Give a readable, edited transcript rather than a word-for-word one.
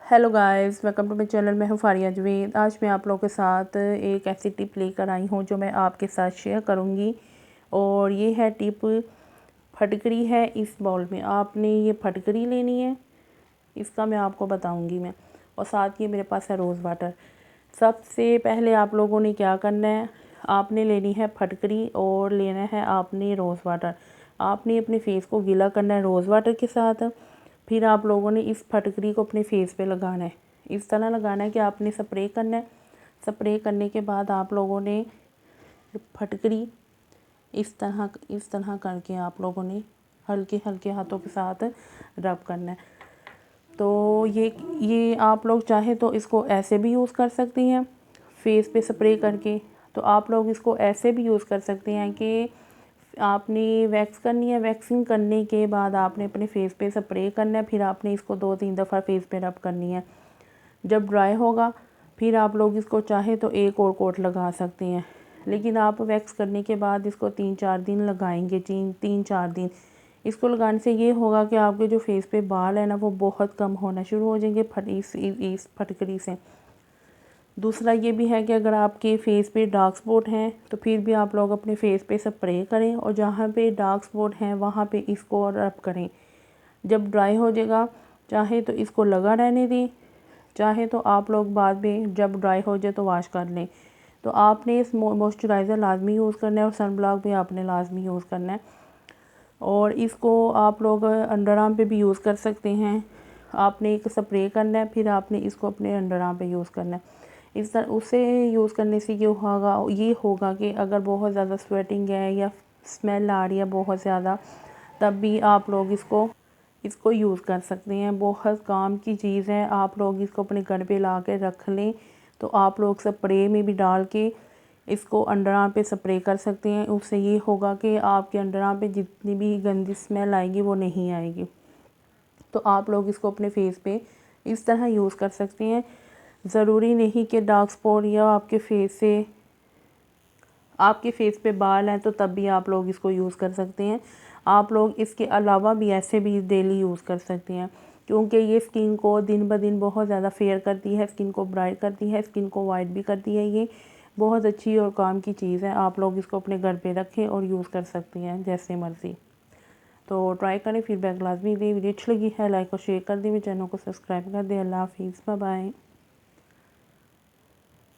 Hello guys, welcome to my channel. मैं हूँ फारिया जवेद। आज मैं आप लोगों के साथ एक ऐसी टिप लेकर आई हूँ जो मैं आपके साथ शेयर करूँगी। और ये है टिप, फटकरी है इस बाउल में। आपने ये फटकरी लेनी है, इसका मैं आपको बताऊँगी मैं। और साथ ये मेरे पास है रोज़ वाटर। सबसे पहले आप लोगों ने क्या करना है, आपने लेनी है फटकरी और लेना है आपने रोज़ वाटर। आपने अपने फेस को गीला करना है रोज़ वाटर के साथ। फिर आप लोगों ने इस फटकरी को अपने फेस पे लगाना है। इस तरह लगाना है कि आपने स्प्रे करना है। स्प्रे करने के बाद आप लोगों ने फटकरी इस तरह करके आप लोगों ने हल्के हल्के हाथों के साथ रब करना है। तो ये आप लोग चाहे तो इसको ऐसे भी यूज़ कर सकती हैं, फेस पे स्प्रे करके। तो आप लोग इसको ऐसे भी यूज़ कर सकते हैं कि आपने वैक्स करनी है। वैक्सिंग करने के बाद आपने अपने फेस पे स्प्रे करना है। फिर आपने इसको 2-3 दफ़ा फेस पे रब करनी है। जब ड्राई होगा फिर आप लोग इसको चाहे तो एक और कोट लगा सकते हैं, लेकिन आप वैक्स करने के बाद इसको 3-4 दिन लगाएंगे। 3-4 दिन इसको लगाने से ये होगा कि आपके जो फेस पे बाल है ना, वो बहुत कम होना शुरू हो जाएंगे इस फटकरी से। दूसरा ये भी है कि अगर आपके फेस पे डार्क स्पॉट हैं तो फिर भी आप लोग अपने फेस पे स्प्रे करें और जहाँ पे डार्क स्पॉट हैं वहाँ पे इसको रब करें। जब ड्राई हो जाएगा चाहे तो इसको लगा रहने दें, चाहे तो आप लोग बाद में जब ड्राई हो जाए तो वॉश कर लें। तो आपने इस मॉइस्चराइज़र लाजमी यूज़ करना है और सन ब्लॉक भी आपने लाजमी यूज़ करना है। और इसको आप लोग अंडर आर्म पे भी यूज़ कर सकते हैं। आपने एक स्प्रे करना है, फिर आपने इसको अपने अंडर आर्म पे यूज़ करना है। इस तरह उसे यूज़ करने से ये होगा कि अगर बहुत ज़्यादा स्वेटिंग है या स्मेल आ रही है बहुत ज़्यादा, तब भी आप लोग इसको यूज़ कर सकते हैं। बहुत काम की चीज़ है। आप लोग इसको अपने घर पे ला के रख लें तो आप लोग स्प्रे में भी डाल के इसको अंडर आर्म पे स्प्रे कर सकते हैं। उससे ये होगा कि आपके अंडर आर्म पे जितनी भी गंदी स्मेल आएगी वो नहीं आएगी। तो आप लोग इसको अपने फेस पे इस तरह यूज़ कर सकते हैं। ज़रूरी नहीं कि डार्क स्पॉट या आपके फेस पे बाल हैं तो तब भी आप लोग इसको यूज़ कर सकते हैं। आप लोग इसके अलावा भी ऐसे भी डेली यूज़ कर सकते हैं, क्योंकि ये स्किन को दिन ब दिन बहुत ज़्यादा फेयर करती है, स्किन को ब्राइट करती है, स्किन को वाइट भी करती है। ये बहुत अच्छी और काम की चीज़ है। आप लोग इसको अपने घर पे रखें और यूज़ कर सकती हैं जैसे मर्ज़ी। तो ट्राई करें, फीडबैक लाजमी दें। वीडियो अच्छी लगी है लाइक और शेयर कर दें, मेरे चैनल को सब्सक्राइब कर दें। अल्लाह हाफिज़, बाय बाय।